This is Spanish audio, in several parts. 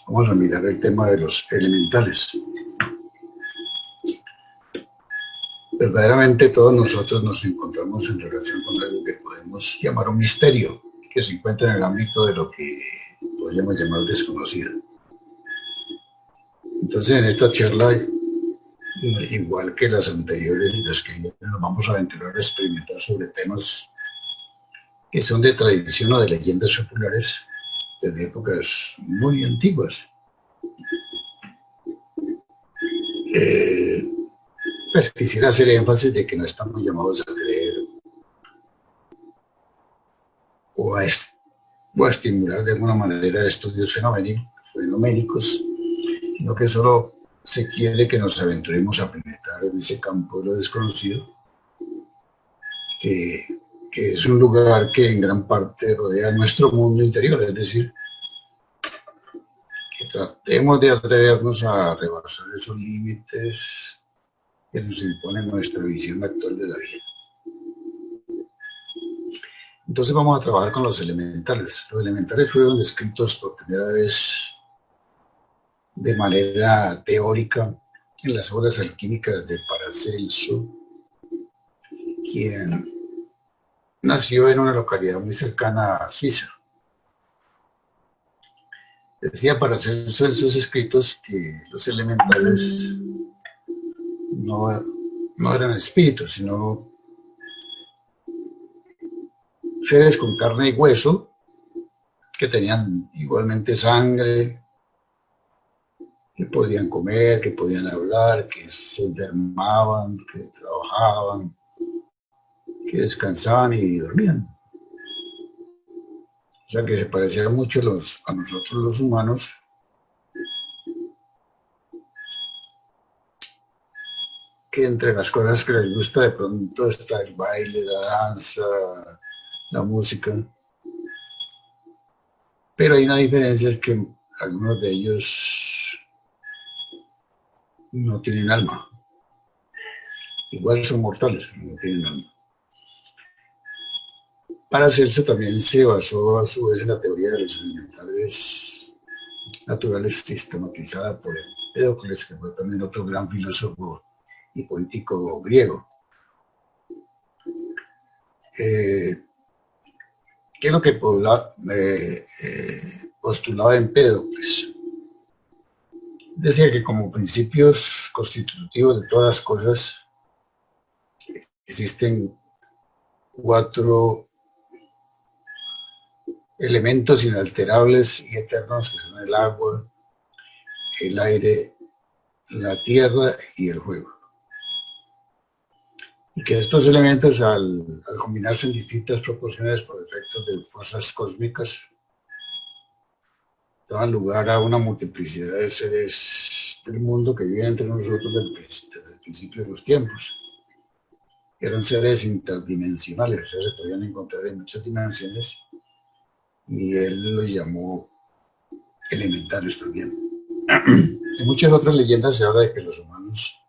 Vamos a mirar el tema de los elementales. Verdaderamente todos nosotros nos encontramos en relación con algo que podemos llamar un misterio, que se encuentra en el ámbito de lo que podríamos llamar desconocido. Entonces, en esta charla, igual que las anteriores, en las que nos vamos a aventurar a experimentar sobre temas que son de tradición o de leyendas populares desde épocas muy antiguas. Pues quisiera hacer énfasis de que no estamos llamados a creer o a estimular de alguna manera estudios fenoménicos, sino que solo se quiere que nos aventuremos a penetrar en ese campo de lo desconocido, que, que es un lugar que en gran parte rodea nuestro mundo interior, es decir, que tratemos de atrevernos a rebasar esos límites que nos impone nuestra visión actual de la vida. Entonces vamos a trabajar con los elementales. Los elementales fueron descritos por primera vez de manera teórica en las obras alquímicas de Paracelso, quien nació en una localidad muy cercana a Suiza. Decía Paracelso en sus escritos que los elementales no eran espíritus, sino seres con carne y hueso que tenían igualmente sangre, que podían comer, que podían hablar, que se enfermaban, que trabajaban, que descansaban y dormían. O sea que se parecían mucho a nosotros los humanos, que entre las cosas que les gusta de pronto está el baile, la danza, la música. Pero hay una diferencia, es que algunos de ellos no tienen alma. Igual son mortales, pero no tienen alma. Paracelso también se basó a su vez en la teoría de los elementales naturales sistematizada por Empédocles, que fue también otro gran filósofo y político griego. ¿Qué es lo que postulaba Empédocles? Decía que como principios constitutivos de todas las cosas existen 4 elementos inalterables y eternos, que son el agua, el aire, la tierra y el fuego. Y que estos elementos, al combinarse en distintas proporciones por efectos de fuerzas cósmicas, daban lugar a una multiplicidad de seres del mundo que viven entre nosotros desde el principio de los tiempos. Eran seres interdimensionales, o sea, se podían encontrar en muchas dimensiones, y él lo llamó elementales también. En muchas otras leyendas se habla de que los humanos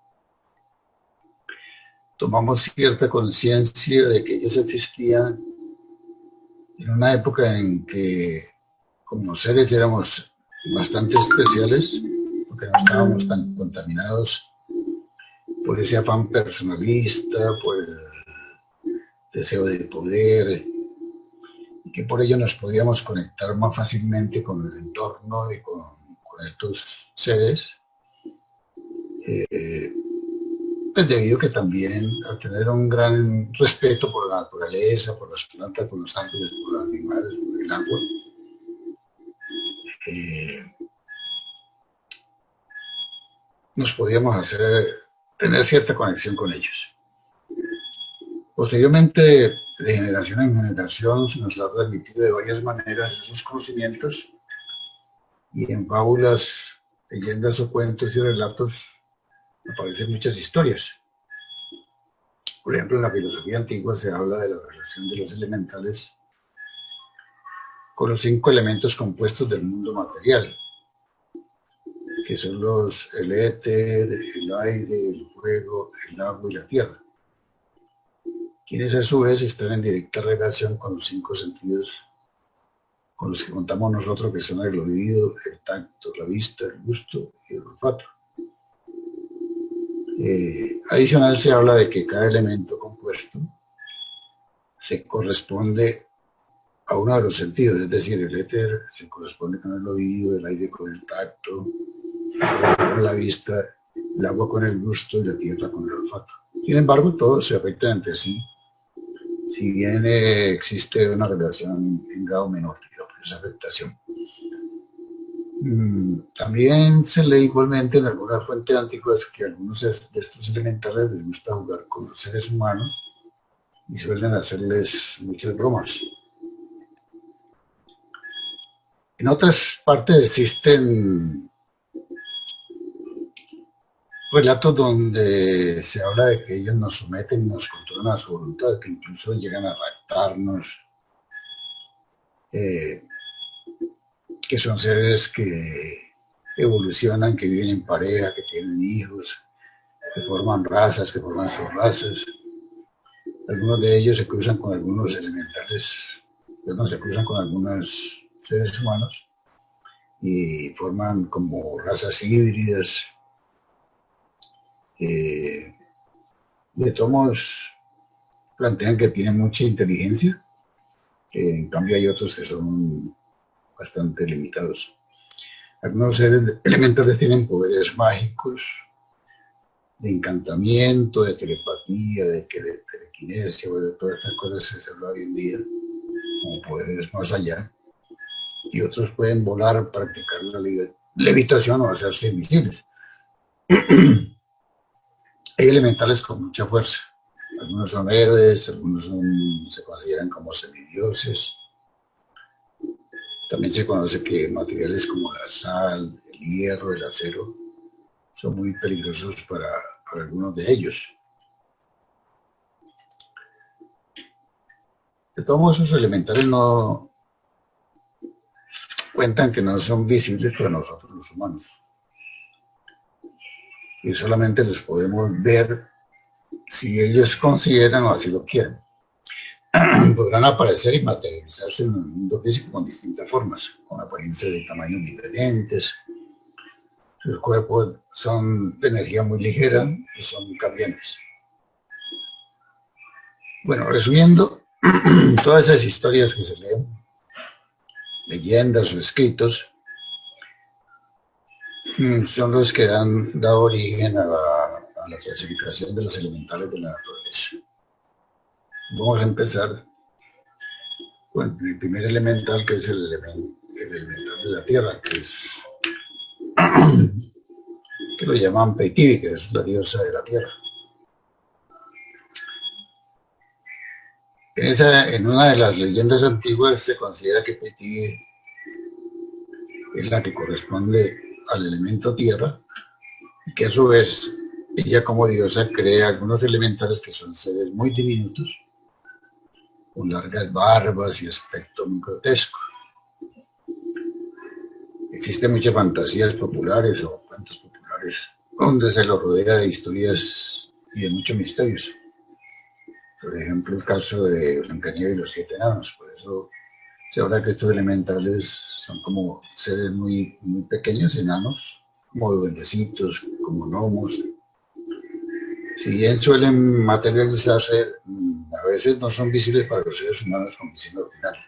tomamos cierta conciencia de que ellos existían en una época en que como seres éramos bastante especiales, porque no estábamos tan contaminados por ese afán personalista, por el deseo de poder, y que por ello nos podíamos conectar más fácilmente con el entorno y con estos seres, pues debido que también al tener un gran respeto por la naturaleza, por las plantas, por los árboles, por los animales, por el agua, nos podíamos tener cierta conexión con ellos. Posteriormente, de generación en generación, se nos ha transmitido de varias maneras esos conocimientos, y en fábulas, leyendas o cuentos y relatos aparecen muchas historias. Por ejemplo, en la filosofía antigua se habla de la relación de los elementales con los 5 elementos compuestos del mundo material, que son el éter, el aire, el fuego, el agua y la tierra, quienes a su vez están en directa relación con los 5 sentidos con los que contamos nosotros, que son el oído, el tacto, la vista, el gusto y el olfato. Adicional se habla de que cada elemento compuesto se corresponde a uno de los sentidos, es decir, el éter se corresponde con el oído, el aire con el tacto, el agua con la vista, el agua con el gusto y la tierra con el olfato. Sin embargo, todos se afectan entre sí, si bien existe una relación en grado menor de esa afectación. También se lee igualmente en algunas fuentes antiguas que a algunos de estos elementales les gusta jugar con los seres humanos y suelen hacerles muchas bromas. En otras partes existen relatos donde se habla de que ellos nos someten y nos controlan a su voluntad, que incluso llegan a raptarnos, que son seres que evolucionan, que viven en pareja, que tienen hijos, que forman razas, que forman subrazas. Algunos de ellos se cruzan con algunos elementales, perdón, se cruzan con algunos seres humanos y forman como razas híbridas. De todos modos, plantean que tienen mucha inteligencia, en cambio hay otros que son bastante limitados. Algunos seres elementales tienen poderes mágicos, de encantamiento, de telepatía, de telequinesia, de todas estas cosas que se habla hoy en día, como poderes más allá. Y otros pueden volar, practicar la levitación o hacerse invisibles. Hay elementales con mucha fuerza. Algunos son héroes, algunos se consideran como semidioses. También se conoce que materiales como la sal, el hierro, el acero, son muy peligrosos para algunos de ellos. De todos modos, esos elementales no cuentan que no son visibles para nosotros los humanos. Y solamente los podemos ver si ellos consideran o así lo quieren. Podrán aparecer y materializarse en el mundo físico con distintas formas, con apariencias de tamaños diferentes. Sus cuerpos son de energía muy ligera y son muy cambiantes. Bueno, resumiendo, todas esas historias que se leen, leyendas o escritos, son los que han dado origen a la clasificación de los elementales de la naturaleza. Vamos a empezar con el primer elemental, que es el elemental de la tierra, que lo llaman Peitivi, que es la diosa de la tierra. En una de las leyendas antiguas se considera que Peitivi es la que corresponde al elemento tierra, y que a su vez ella como diosa crea algunos elementales que son seres muy diminutos, con largas barbas y aspecto muy grotesco. Existen muchas fantasías populares o cuentos populares donde se lo rodea de historias y de muchos misterios. Por ejemplo, el caso de Blancanieves y los 7 enanos. Por eso se habla que estos elementales son como seres muy, muy pequeños, enanos, como duendecitos, como gnomos. Si bien suelen materializarse, a veces no son visibles para los seres humanos con visión ordinaria.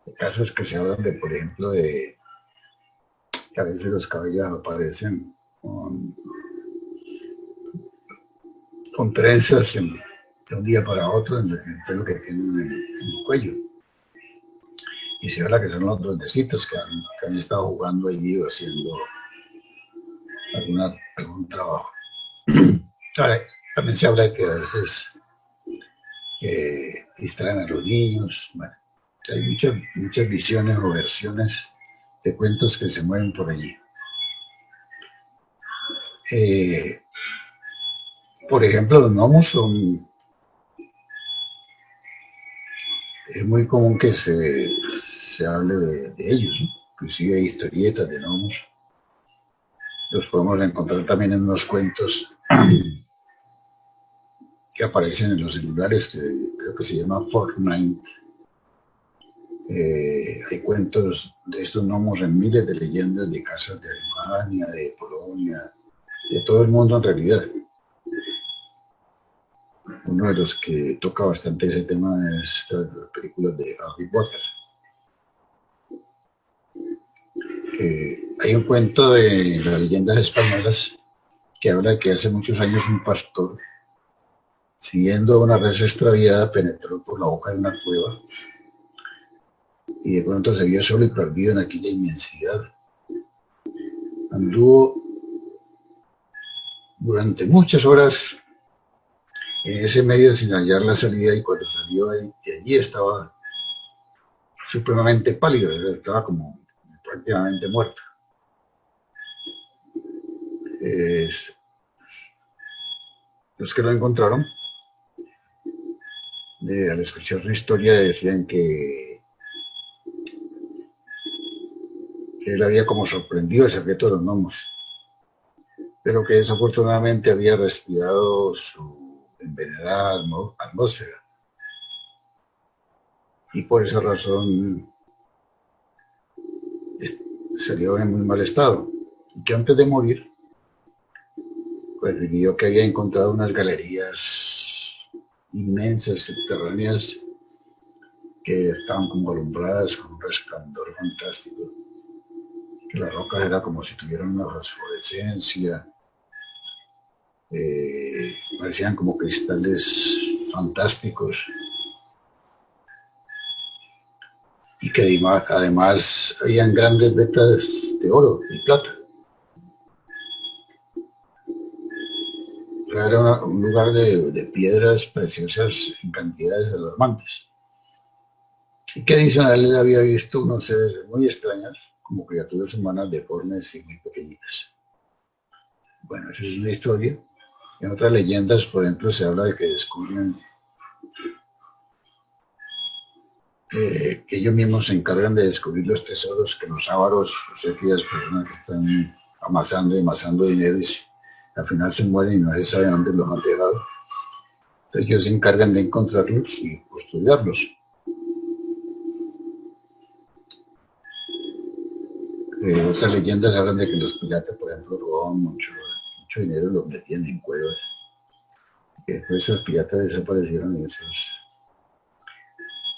El caso es que se hablan de, por ejemplo, de que a veces los cabellos aparecen con trenzas de un día para otro en el pelo que tienen en el cuello. Y se habla que son los duendecitos que han estado jugando allí o haciendo algún trabajo. También se habla de que a veces distraen a los niños. Bueno, hay muchas visiones o versiones de cuentos que se mueven por allí. Por ejemplo, los gnomos es muy común que se hable de ellos, ¿no? Inclusive hay historietas de gnomos. Los podemos encontrar también en unos cuentos que aparecen en los celulares, que creo que se llama Fortnite. Hay cuentos de estos gnomos en miles de leyendas de casas de Alemania, de Polonia, de todo el mundo en realidad. Uno de los que toca bastante ese tema es las películas de Harry Potter. Hay un cuento de las leyendas españolas que habla de que hace muchos años un pastor, siguiendo una res extraviada, penetró por la boca de una cueva y de pronto se vio solo y perdido en aquella inmensidad. Anduvo durante muchas horas en ese medio sin hallar la salida, y cuando salió de allí estaba supremamente pálido, estaba como prácticamente muerto. Los que lo encontraron, al escuchar su historia, decían que él había como sorprendido el secreto de los gnomos, pero que desafortunadamente había respirado su envenenada atmósfera, y por esa razón salió en muy mal estado, y que antes de morir pues vivió que había encontrado unas galerías inmensas, subterráneas, que estaban como alumbradas con un resplandor fantástico, que las rocas era como si tuvieran una fosforescencia, parecían como cristales fantásticos, y que además habían grandes vetas de oro y plata. Era un lugar de piedras preciosas en cantidades alarmantes. Y que adicional él había visto unos seres muy extraños, como criaturas humanas deformes y muy pequeñitas. Bueno, esa es una historia. En otras leyendas, por ejemplo, se habla de que descubren que ellos mismos se encargan de descubrir los tesoros que los ávaros, o sea, aquellas personas que están amasando y amasando dinero, y al final se mueren y no se sabe dónde los han dejado. Entonces ellos se encargan de encontrarlos y custodiarlos. Otras leyendas hablan de que los piratas, por ejemplo, robaban mucho dinero, lo metían en cuevas. Que después esos piratas desaparecieron, y esos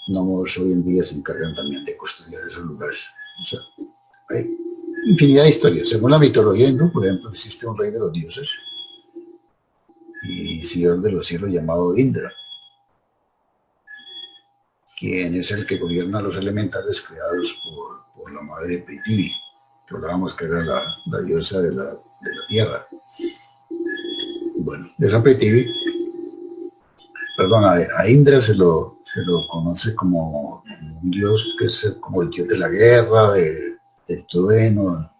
gnomos hoy en día se encargan también de custodiar esos lugares. O sea, hay infinidad de historias. Según la mitología hindú, por ejemplo, existe un rey de los dioses y señor de los cielos llamado Indra, quien es el que gobierna los elementales creados por la madre Prithvi, que hablábamos que era la diosa de la tierra. Bueno, de esa Prithvi, perdón, a Indra se lo conoce como un dios que es como el dios de la guerra, del trueno.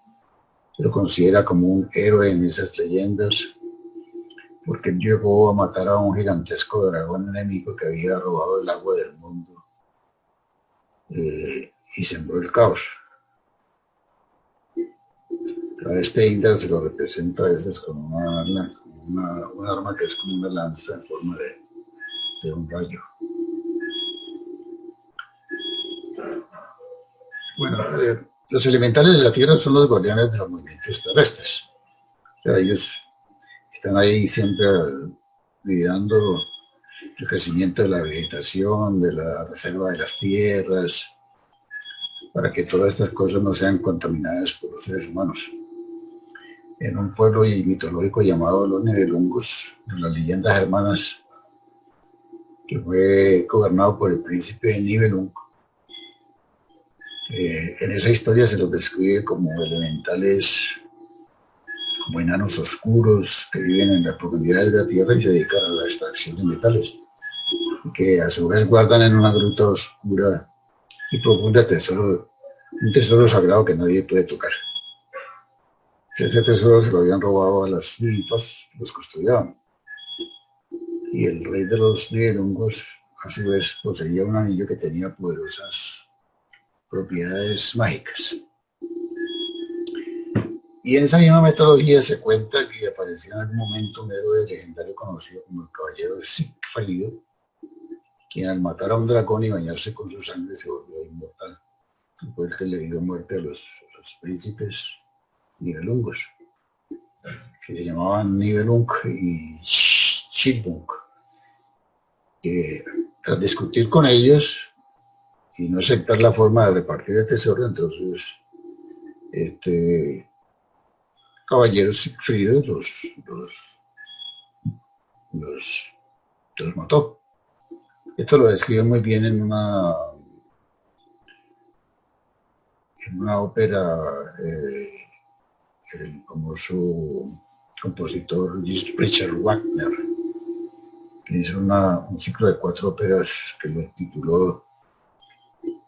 Se lo considera como un héroe en esas leyendas, porque él llegó a matar a un gigantesco dragón enemigo que había robado el agua del mundo, y sembró el caos. A este Indra se lo representa a veces con un arma que es como una lanza en forma de un rayo. Bueno, los elementales de la Tierra son los guardianes de los movimientos terrestres. O sea, ellos están ahí siempre cuidando el crecimiento de la vegetación, de la reserva de las tierras, para que todas estas cosas no sean contaminadas por los seres humanos. En un pueblo mitológico llamado los Nibelungos, en las leyendas germanas, que fue gobernado por el príncipe Nibelung, en esa historia se los describe como elementales, como enanos oscuros que viven en las profundidades de la tierra y se dedican a la extracción de metales, que a su vez guardan en una gruta oscura y profunda un tesoro sagrado que nadie puede tocar. Ese tesoro se lo habían robado a las ninfas, los custodiaban. Y el rey de los Nibelungos, a su vez, poseía un anillo que tenía poderosas propiedades mágicas. Y en esa misma metodología se cuenta que apareció en algún momento un héroe legendario conocido como el caballero Siegfried, quien al matar a un dragón y bañarse con su sangre se volvió inmortal. fue el que le dio muerte a los príncipes nibelungos, que se llamaban Nibelung y Chilbung, que tras discutir con ellos y no aceptar la forma de repartir el tesoro, entonces caballeros Sigfrido los mató. Esto lo describe muy bien en una ópera el famoso compositor Richard Wagner, que hizo un ciclo de 4 óperas que lo tituló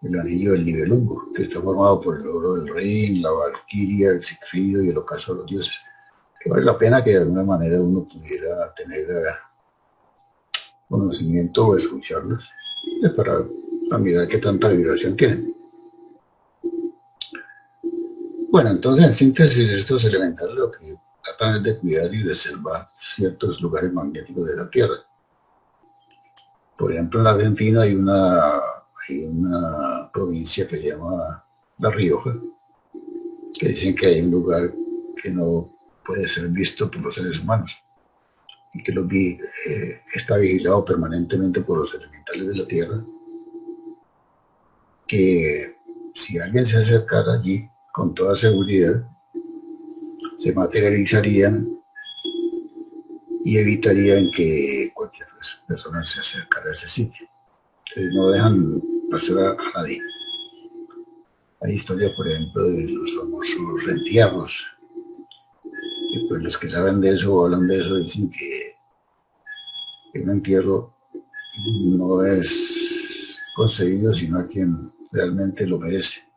El Anillo del Nibelungo, que está formado por el oro del Rin, la Valquiria, el Sigfrido y el ocaso de los dioses. Que vale la pena que de alguna manera uno pudiera tener conocimiento o escucharlos para mirar qué tanta vibración tienen. Bueno, entonces en síntesis estos elementales lo que tratan es de cuidar y reservar ciertos lugares magnéticos de la Tierra. Por ejemplo, en la Argentina hay una provincia que se llama La Rioja, que dicen que hay un lugar que no puede ser visto por los seres humanos y que está vigilado permanentemente por los elementales de la Tierra, que si alguien se acercara allí, con toda seguridad, se materializarían y evitarían que cualquier persona se acercara a ese sitio. Entonces no dejan pasar a nadie. Hay historias, por ejemplo, de los famosos entierros. Y pues los que saben de eso o hablan de eso dicen que un entierro no es concedido sino a quien realmente lo merece,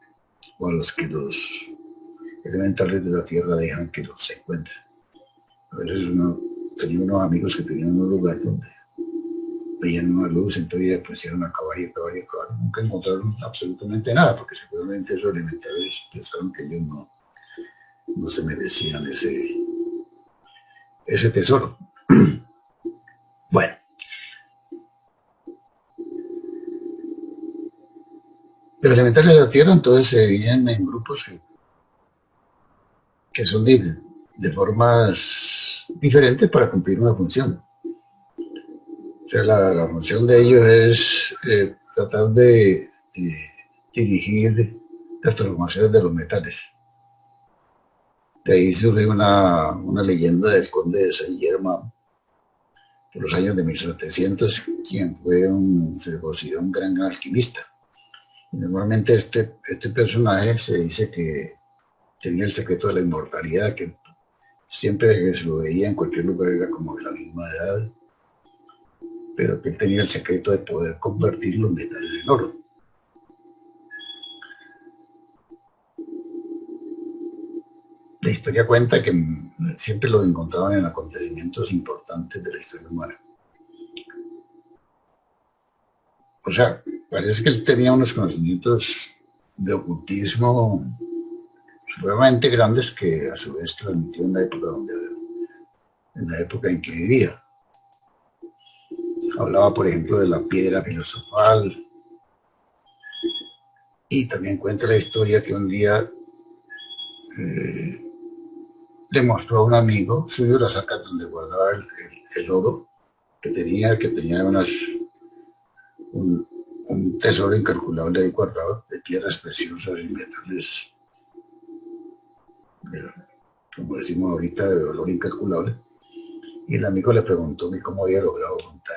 o a los que los elementales de la Tierra dejan que los encuentren. A veces tenía unos amigos que tenían un lugar donde veían una luz, entonces pusieron a caballo, nunca encontraron absolutamente nada, porque seguramente esos elementales pensaron que ellos no se merecían ese tesoro. Bueno, los elementales de la Tierra entonces se dividen en grupos que son de formas diferentes para cumplir una función. O sea, la función de ellos es tratar de dirigir las transformaciones de los metales. De ahí surge una leyenda del conde de Saint Germain, por los años de 1700, quien fue se considera un gran alquimista. Y normalmente este personaje se dice que tenía el secreto de la inmortalidad, que siempre que se lo veía en cualquier lugar era como de la misma edad, pero que él tenía el secreto de poder convertir los metales en oro. La historia cuenta que siempre lo encontraban en acontecimientos importantes de la historia humana. O sea, parece que él tenía unos conocimientos de ocultismo supremamente grandes que a su vez transmitió en la época en que vivía. Hablaba, por ejemplo, de la piedra filosofal, y también cuenta la historia que un día le mostró a un amigo suyo las sacas donde guardaba el oro que tenía un tesoro incalculable ahí guardado de piedras preciosas y metales, como decimos ahorita, de valor incalculable. Y el amigo le preguntó cómo había logrado contar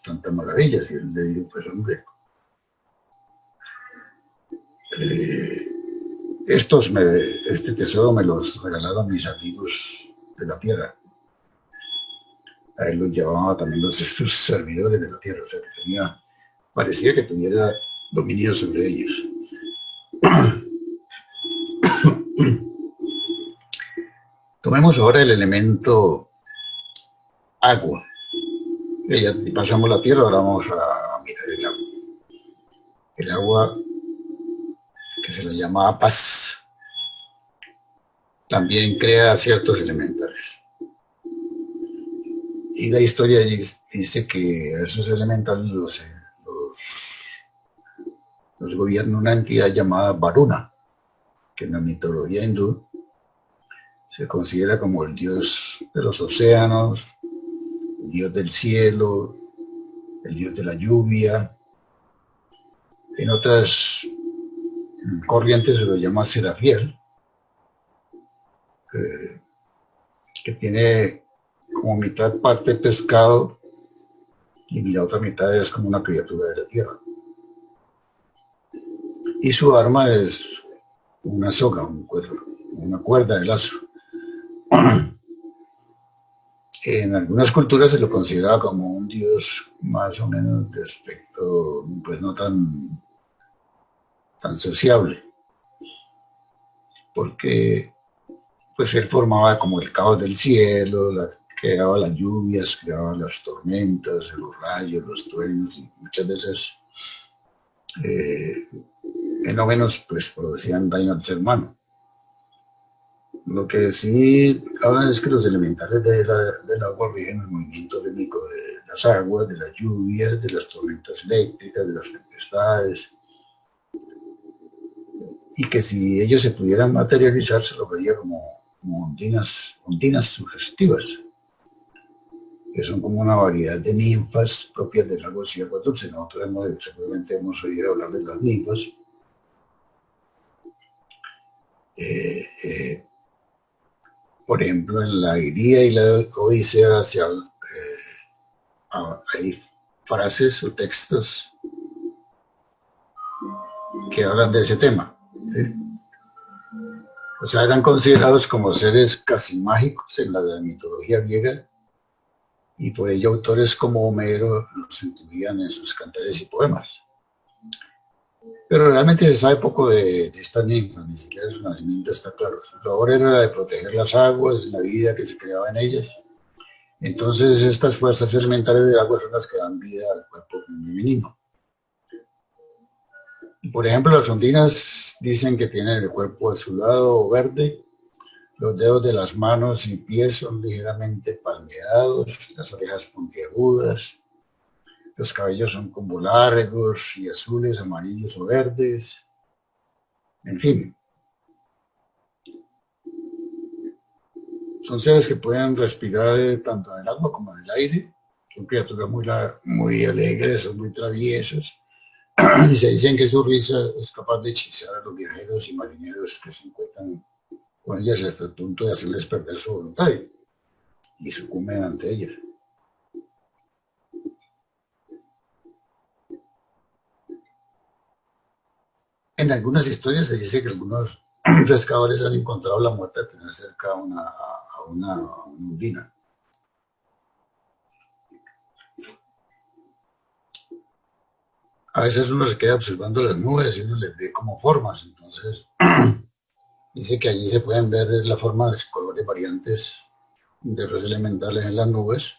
tantas maravillas, y él le dijo, pues hombre, este tesoro me los regalaron mis amigos de la Tierra. A él los llamaba también sus servidores de la Tierra, o sea que parecía que tuviera dominio sobre ellos. Tomemos ahora el elemento agua. Ya pasamos la Tierra, ahora vamos a mirar el agua. El agua, que se le llama paz, también crea ciertos elementales. Y la historia dice que a esos elementales los gobierna una entidad llamada Varuna, que en la mitología hindú se considera como el dios de los océanos, el dios del cielo, el dios de la lluvia. En otras corrientes se lo llama Serafiel, que tiene como mitad parte pescado y la otra mitad es como una criatura de la tierra. Y su arma es una soga, una cuerda de lazo. En algunas culturas se lo consideraba como un dios más o menos de aspecto, pues no tan sociable, porque pues él formaba como el caos del cielo, creaba las lluvias, creaba las tormentas, los rayos, los truenos, y muchas veces fenómenos pues producían daño al ser humano. Lo que sí ahora es que los elementales del agua rigen el movimiento rítmico de las aguas, de las lluvias, de las tormentas eléctricas, de las tempestades, y que si ellos se pudieran materializar se lo vería como ondinas sugestivas, que son como una variedad de ninfas propias del lago y agua dulce. Nosotros seguramente hemos oído hablar de las ninfas. Por ejemplo, en la Ilíada y la Odisea hay frases o textos que hablan de ese tema, ¿sí? O sea, eran considerados como seres casi mágicos en la mitología griega, y por ello autores como Homero los incluían en sus cantares y poemas. Pero realmente se sabe poco de estas ninfas, ni siquiera su nacimiento está claro. Su labor era la de proteger las aguas, la vida que se creaba en ellas. Entonces estas fuerzas elementales del agua son las que dan vida al cuerpo femenino. Y por ejemplo, las ondinas dicen que tienen el cuerpo azulado o verde, los dedos de las manos y pies son ligeramente palmeados, las orejas puntiagudas, los cabellos son como largos y azules, amarillos o verdes, en fin. Son seres que pueden respirar tanto en el agua como en el aire, son criaturas muy alegres, son muy traviesos, y se dicen que su risa es capaz de hechizar a los viajeros y marineros que se encuentran con ellas hasta el punto de hacerles perder su voluntad y sucumben ante ellas. En algunas historias se dice que algunos pescadores han encontrado la muerte de tener cerca a una ondina. A veces uno se queda observando las nubes y uno les ve como formas, entonces dice que allí se pueden ver las formas, colores variantes de los elementales en las nubes,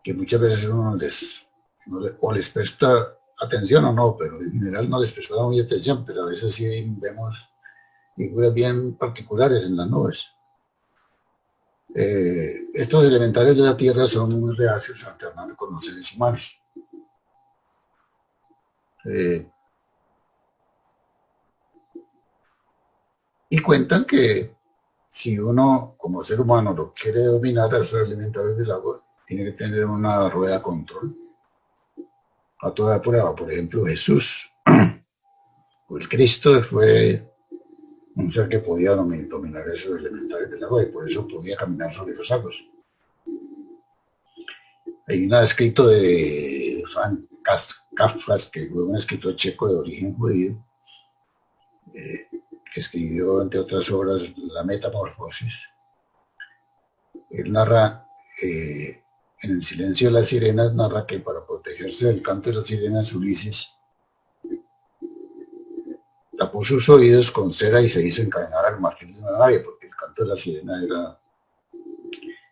que muchas veces uno les presta atención o no, pero en general no les prestaba mucha atención, pero a veces sí vemos figuras bien particulares en las nubes. Estos elementales de la Tierra son muy reacios a alternar con los seres humanos. Y cuentan que si uno, como ser humano, lo quiere dominar a esos elementales del agua, tiene que tener una rueda control a toda prueba. Por ejemplo, Jesús, o el Cristo, fue un ser que podía dominar esos elementales del agua y por eso podía caminar sobre los aguas. Hay un escrito de Franz Kafka, que fue un escritor checo de origen judío, que escribió, entre otras obras, La Metamorfosis. Él narra, en El silencio de las sirenas, narra que para protegerse del canto de las sirenas, Ulises tapó sus oídos con cera y se hizo encadenar al mástil de una nave, porque el canto de la sirena era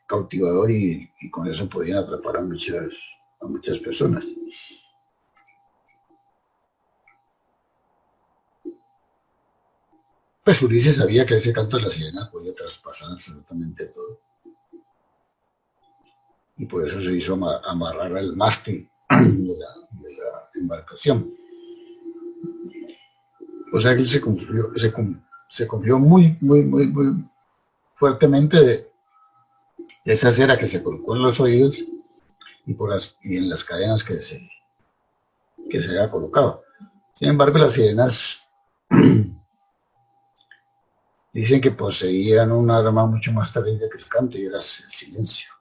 cautivador y con eso podían atrapar a muchas personas. Pues Ulises sabía que ese canto de la sirena podía traspasar absolutamente todo, y por eso se hizo amarrar al mástil de la embarcación. O sea que él se confió muy fuertemente de esa cera que se colocó en los oídos y en las cadenas que se había colocado. Sin embargo, las sirenas dicen que poseían un arma mucho más terrible que el canto y era el silencio.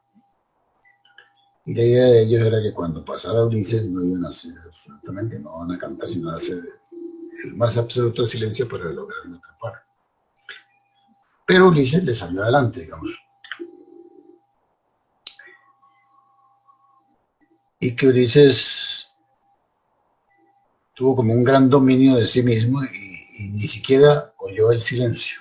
Y la idea de ellos era que cuando pasara Ulises no iban a hacer absolutamente, no van a cantar, sino a hacer el más absoluto silencio para lograr atrapar. Pero Ulises le salió adelante, digamos. Y que Ulises tuvo como un gran dominio de sí mismo y ni siquiera oyó el silencio.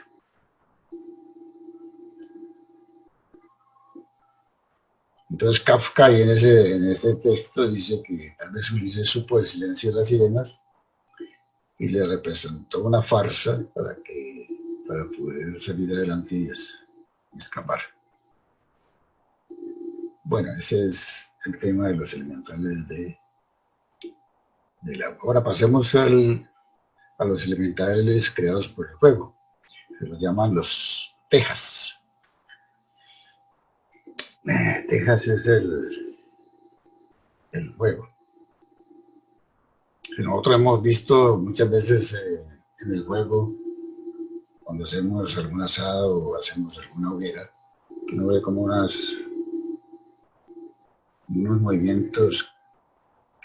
Entonces Kafka en ese texto dice que tal vez Ulises supo el silencio de las sirenas y le representó una farsa para poder salir adelante y escapar. Bueno, ese es el tema de los elementales del agua. Ahora pasemos a los elementales creados por el fuego. Se los llaman los tejas. Tejas es el fuego. Que nosotros hemos visto muchas veces en el fuego, cuando hacemos algún asado o hacemos alguna hoguera, que uno ve como unos movimientos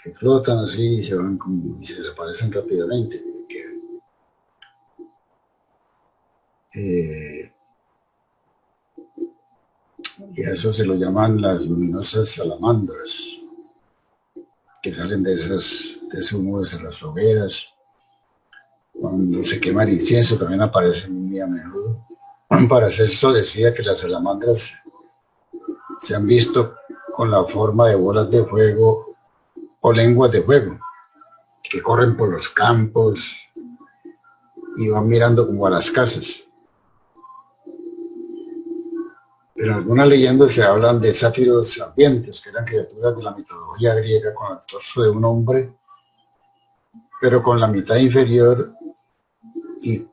que flotan así y se van como, y se desaparecen rápidamente. Y a eso se lo llaman las luminosas salamandras, que salen de ese humo de las hogueras. Cuando se quema el incienso también aparecen muy a menudo. Paracelso decía que las salamandras se han visto con la forma de bolas de fuego o lenguas de fuego, que corren por los campos y van mirando como a las casas. Pero en algunas leyendas se hablan de sátiros ardientes, que eran criaturas de la mitología griega con el torso de un hombre, pero con la mitad inferior y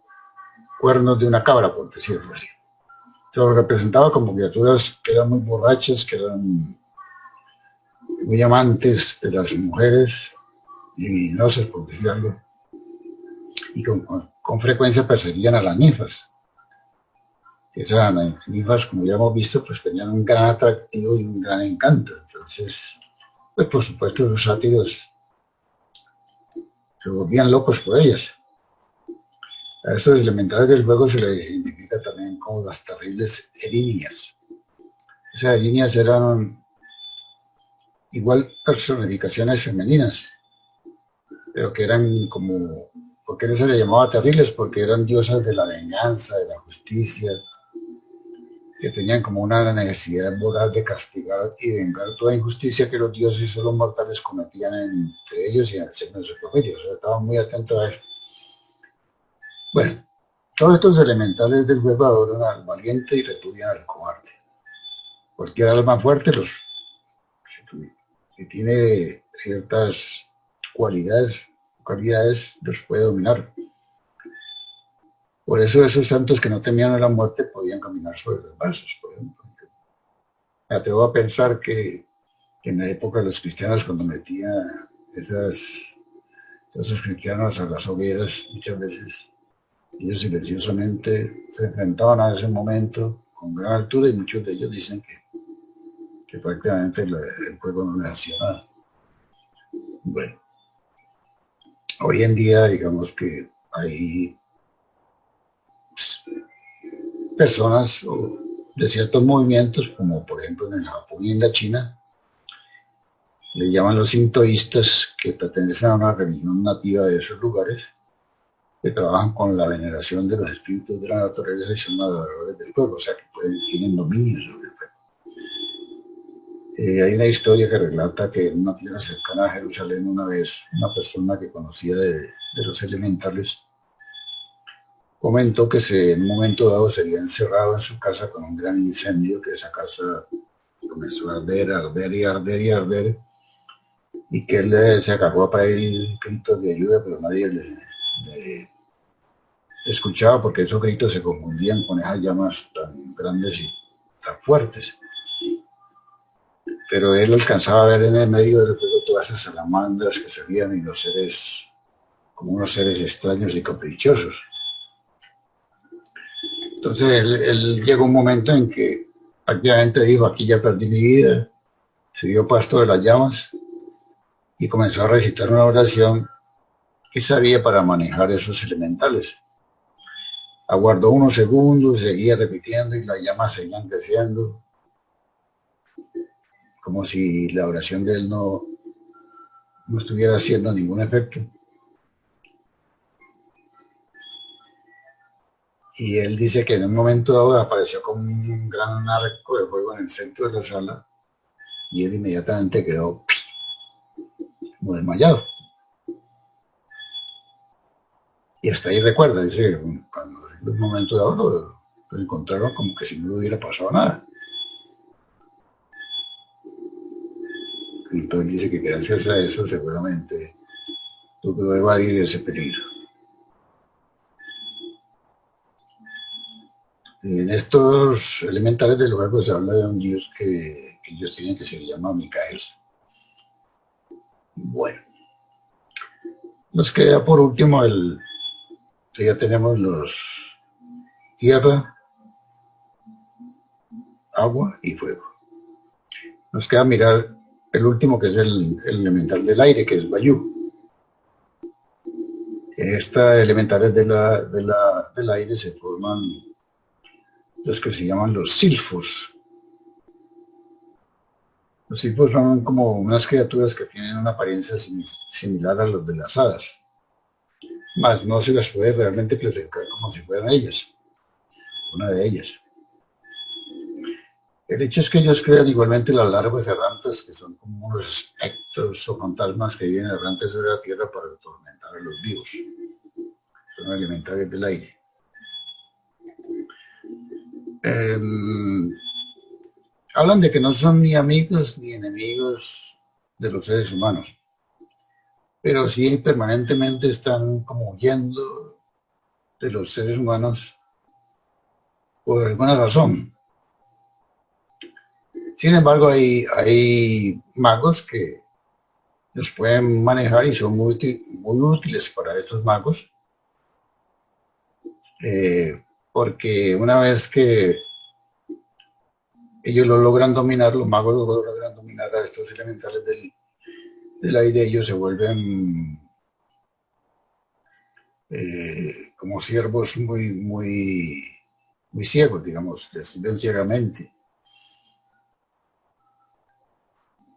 cuernos de una cabra, por decirlo así. Se lo representaba como criaturas que eran muy borrachas, que eran muy amantes de las mujeres, luminosas, por decir algo, y con frecuencia perseguían a las ninfas. Esas ninfas, como ya hemos visto, pues tenían un gran atractivo y un gran encanto. Entonces, pues por supuesto los sátiros se volvían locos por ellas. A estos elementales del juego se les identifica también como las terribles erinias. Esas erinias eran igual personificaciones femeninas, pero que eran como, ¿por qué se les llamaba terribles? Porque eran diosas de la venganza, de la justicia, que tenían como una necesidad moral de castigar y vengar toda injusticia que los dioses o los mortales cometían entre ellos y en el seno de sus familias. O sea, estaban muy atentos a eso. Bueno, todos estos elementales del juego adoran al valiente y repudian al cobarde. Cualquier alma fuerte, que tiene ciertas cualidades, los puede dominar. Por eso esos santos que no temían a la muerte podían caminar sobre los vasos, por ejemplo. Me atrevo a pensar que en la época de los cristianos, cuando metían esos cristianos a las hogueras, muchas veces ellos silenciosamente se enfrentaban a ese momento con gran altura y muchos de ellos dicen que prácticamente el fuego no les hacía nada. Bueno, hoy en día digamos que hay personas de ciertos movimientos, como por ejemplo en el Japón y en la China, le llaman los sintoístas, que pertenecen a una religión nativa de esos lugares, que trabajan con la veneración de los espíritus de la naturaleza y son adoradores del fuego, o sea que tienen dominio sobre el fuego. Hay una historia que relata que en una tierra cercana a Jerusalén una vez una persona que conocía de los elementales comentó que en un momento dado sería encerrado en su casa con un gran incendio, que esa casa comenzó a arder, y que él se agarró a pedir gritos de ayuda, pero nadie escuchaba porque esos gritos se confundían con esas llamas tan grandes y tan fuertes. Pero él alcanzaba a ver en el medio del fuego todas esas salamandras que salían y los seres, como unos seres extraños y caprichosos. Entonces él llegó un momento en que prácticamente dijo, aquí ya perdí mi vida, se dio pasto de las llamas y comenzó a recitar una oración que sabía para manejar esos elementales. Aguardó unos segundos, seguía repitiendo y las llamas seguían creciendo, como si la oración de él no estuviera haciendo ningún efecto. Y él dice que en un momento dado apareció como un gran arco de fuego en el centro de la sala y él inmediatamente quedó como desmayado. Y hasta ahí recuerda, dice, cuando en un momento dado lo encontraron como que si no hubiera pasado nada. Y entonces dice que gracias a eso seguramente pudo evadir ese peligro. En estos elementales del juego se habla de un dios que ellos tienen que se llama Micael. Bueno, nos queda por último ya tenemos los tierra, agua y fuego. Nos queda mirar el último, que es el elemental del aire, que es Bayú. En esta elementales del aire se forman los que se llaman los silfos. Los silfos son como unas criaturas que tienen una apariencia similar a los de las hadas, más no se las puede realmente clasificar como si fueran ellas, una de ellas. El hecho es que ellos crean igualmente las larvas errantes, que son como unos espectros o fantasmas que viven errantes sobre la tierra para atormentar a los vivos. Son elementales del aire. Hablan de que no son ni amigos ni enemigos de los seres humanos, pero sí permanentemente están como huyendo de los seres humanos por alguna razón. Sin embargo, hay magos que los pueden manejar y son muy útiles para estos magos, porque una vez que ellos lo logran dominar, los magos lo logran dominar a estos elementales del aire, ellos se vuelven como siervos muy ciegos, digamos, les sirven ciegamente.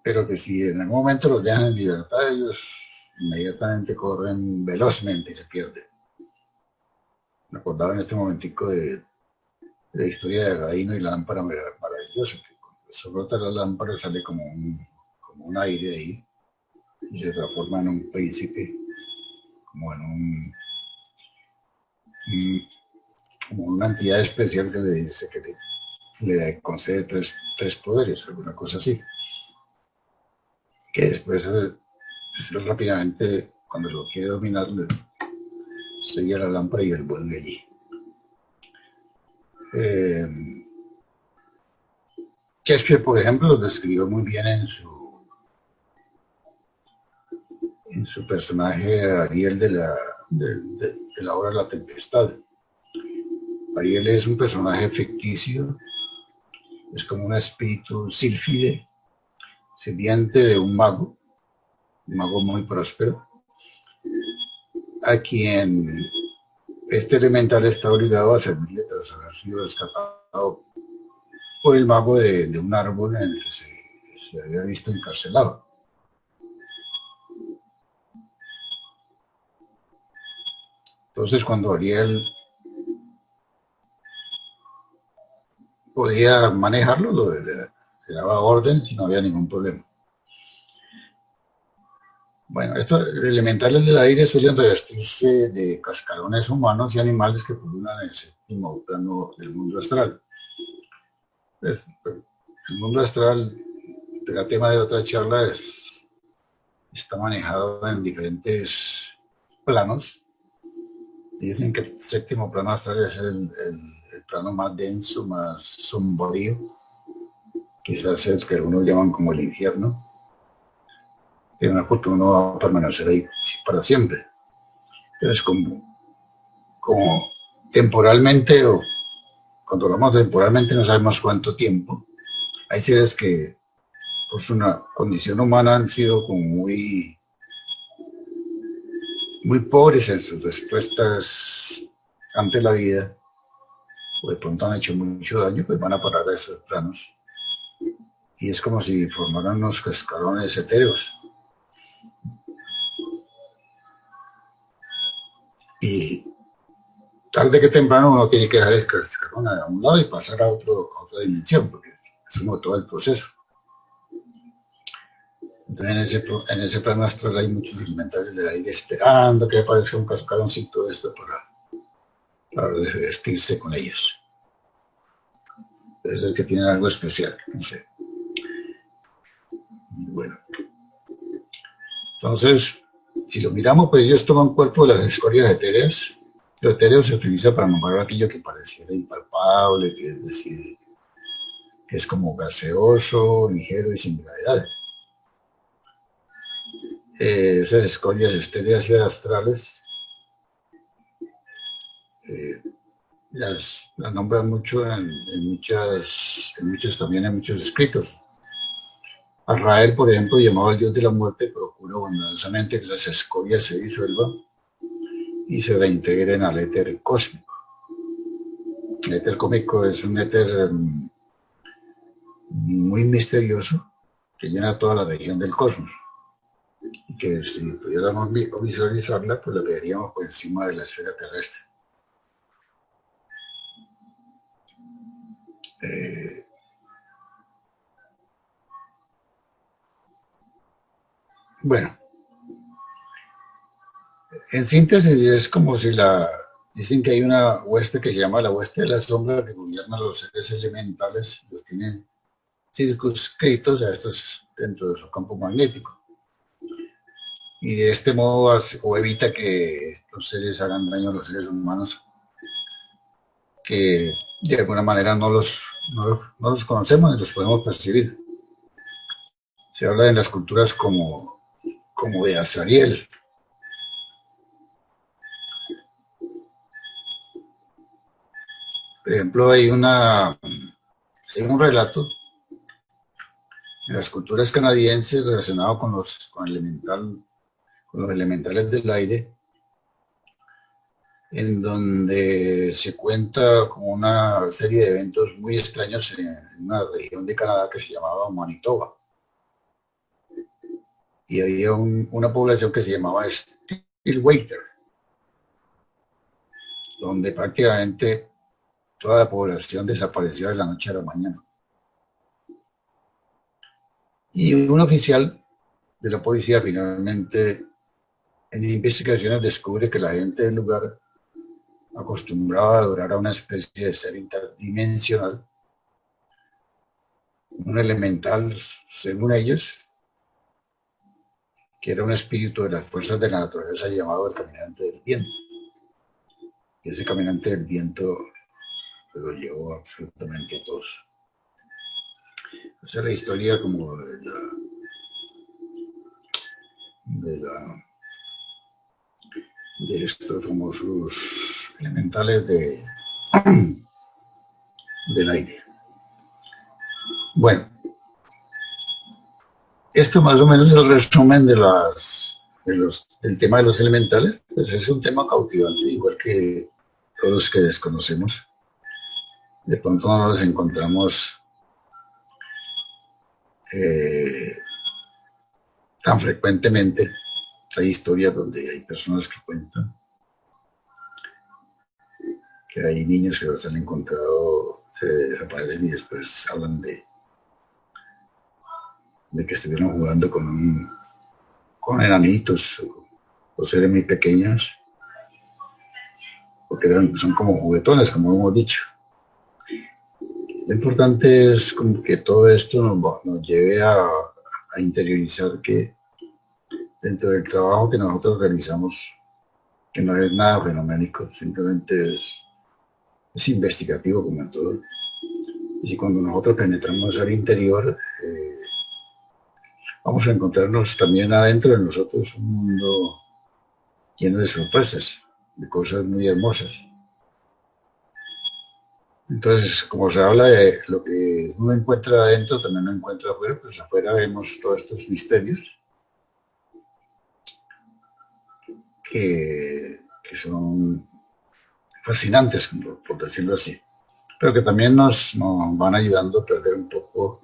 Pero que si en algún momento los dejan en libertad, ellos inmediatamente corren velozmente y se pierden. Me acordaba en este momentico de la historia de Aladino y la lámpara maravillosa, que cuando se rota la lámpara sale como un aire de ahí y se transforma en un príncipe, como en como una entidad especial que le dice que le concede tres poderes, alguna cosa así. Que después rápidamente, cuando lo quiere dominar, le sella la lámpara y él vuelve allí. Shakespeare, por ejemplo, lo describió muy bien en su personaje Ariel de la obra La Tempestad. Ariel es un personaje ficticio, es como un espíritu sílfide, sirviente de un mago muy próspero, a quien este elemental está obligado a servirle tras haber sido rescatado por el mago de un árbol en el que se había visto encarcelado. Entonces, cuando Ariel podía manejarlo, le daba orden y no había ningún problema. Bueno, estos elementales del aire suelen revestirse de cascarones humanos y animales que pululan en el séptimo plano del mundo astral. Pues, el mundo astral, el tema de otra charla, está manejado en diferentes planos Dicen que el séptimo plano astral es el plano más denso, más sombrío, quizás el que algunos llaman como el infierno, que no es porque uno va a permanecer ahí para siempre. Entonces, como temporalmente, o cuando hablamos temporalmente no sabemos cuánto tiempo, hay seres que por su condición humana han sido como muy pobres en sus respuestas ante la vida, o de pronto han hecho mucho daño, pues van a parar a esos planos. Y es como si formaran unos cascarones etéreos. Y tarde que temprano uno tiene que dejar el cascarón a un lado y pasar a otra dimensión, porque es como todo el proceso. Entonces en ese plano astral hay muchos elementales del aire esperando que aparezca un cascaroncito de esto para vestirse con ellos. Es el que tiene algo especial, no sé. Bueno, entonces, si lo miramos, pues ellos toman cuerpo de las escorias etéreas. Lo etéreo se utiliza para nombrar aquello que pareciera impalpable, que es decir, que es como gaseoso, ligero y sin gravedad. Esas escorias estéreas y astrales las nombran mucho en muchos escritos. Azrael, por ejemplo, llamado al dios de la muerte, procura bondadosamente que esas escorias se disuelvan y se reintegren al éter cósmico. El éter cósmico es un éter muy misterioso que llena toda la región del cosmos y que si pudiéramos visualizarla, pues la veríamos por encima de la esfera terrestre. Bueno, en síntesis es como si dicen que hay una hueste que se llama la hueste de la sombra que gobierna a los seres elementales, los tienen circunscritos a estos dentro de su campo magnético. Y de este modo o evita que los seres hagan daño a los seres humanos que de alguna manera no los conocemos ni los podemos percibir. Se habla en las culturas como de Azariel. Por ejemplo, hay un relato en las culturas canadienses relacionado con los elementales del aire, en donde se cuenta como una serie de eventos muy extraños en una región de Canadá que se llamaba Manitoba. Y había una población que se llamaba Stillwater, donde prácticamente toda la población desapareció de la noche a la mañana. Y un oficial de la policía finalmente en investigaciones descubre que la gente del lugar acostumbraba a adorar a una especie de ser interdimensional, un elemental, según ellos, que era un espíritu de las fuerzas de la naturaleza llamado el caminante del viento. Y ese caminante del viento lo llevó absolutamente a todos. Esa es la historia como de estos famosos elementales del aire. Bueno, esto más o menos es el resumen del tema de los elementales. Pues es un tema cautivante, igual que todos los que desconocemos. De pronto no nos encontramos tan frecuentemente. Hay historias donde hay personas que cuentan que hay niños que los han encontrado, se desaparecen y después hablan de que estuvieron jugando con enanitos o seres muy pequeños, porque son como juguetones, como hemos dicho. Lo importante es como que todo esto nos lleve a interiorizar que dentro del trabajo que nosotros realizamos que no es nada fenoménico, simplemente es investigativo como en todo. Y si cuando nosotros penetramos al interior, vamos a encontrarnos también adentro de nosotros un mundo lleno de sorpresas, de cosas muy hermosas. Entonces, como se habla de lo que uno encuentra adentro, también lo encuentra afuera, pues afuera vemos todos estos misterios que son fascinantes, por decirlo así, pero que también nos van ayudando a perder un poco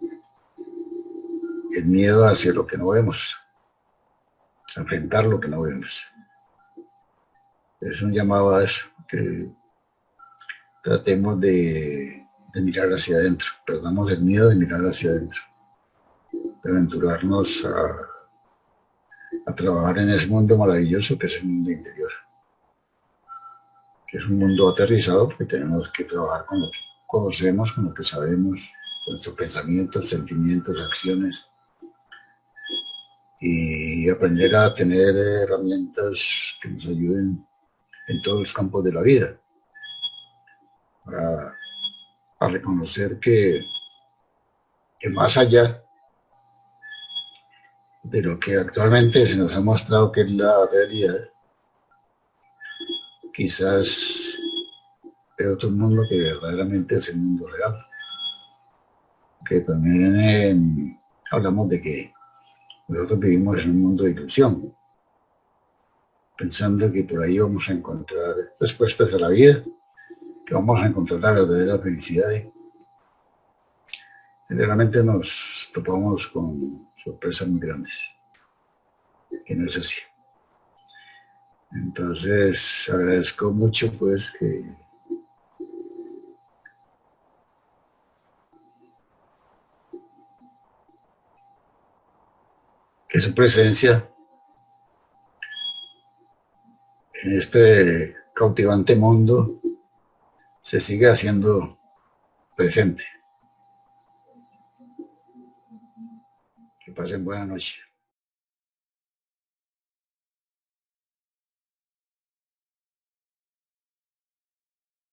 el miedo hacia lo que no vemos, a enfrentar lo que no vemos. Es un llamado a eso, que tratemos de mirar hacia adentro, perdamos el miedo de mirar hacia adentro, de aventurarnos a trabajar en ese mundo maravilloso que es el mundo interior, que es un mundo aterrizado porque tenemos que trabajar con lo que conocemos, con lo que sabemos, con nuestros pensamientos, sentimientos, acciones, y aprender a tener herramientas que nos ayuden en todos los campos de la vida, a reconocer que más allá de lo que actualmente se nos ha mostrado que es la realidad, quizás hay otro mundo que verdaderamente es el mundo real, que también hablamos de que nosotros vivimos en un mundo de ilusión, pensando que por ahí vamos a encontrar respuestas a la vida, que vamos a encontrar la verdadera felicidad. Generalmente nos topamos con sorpresas muy grandes, que no es así. Entonces agradezco mucho pues que su presencia en este cautivante mundo se siga haciendo presente. Que pasen buena noche.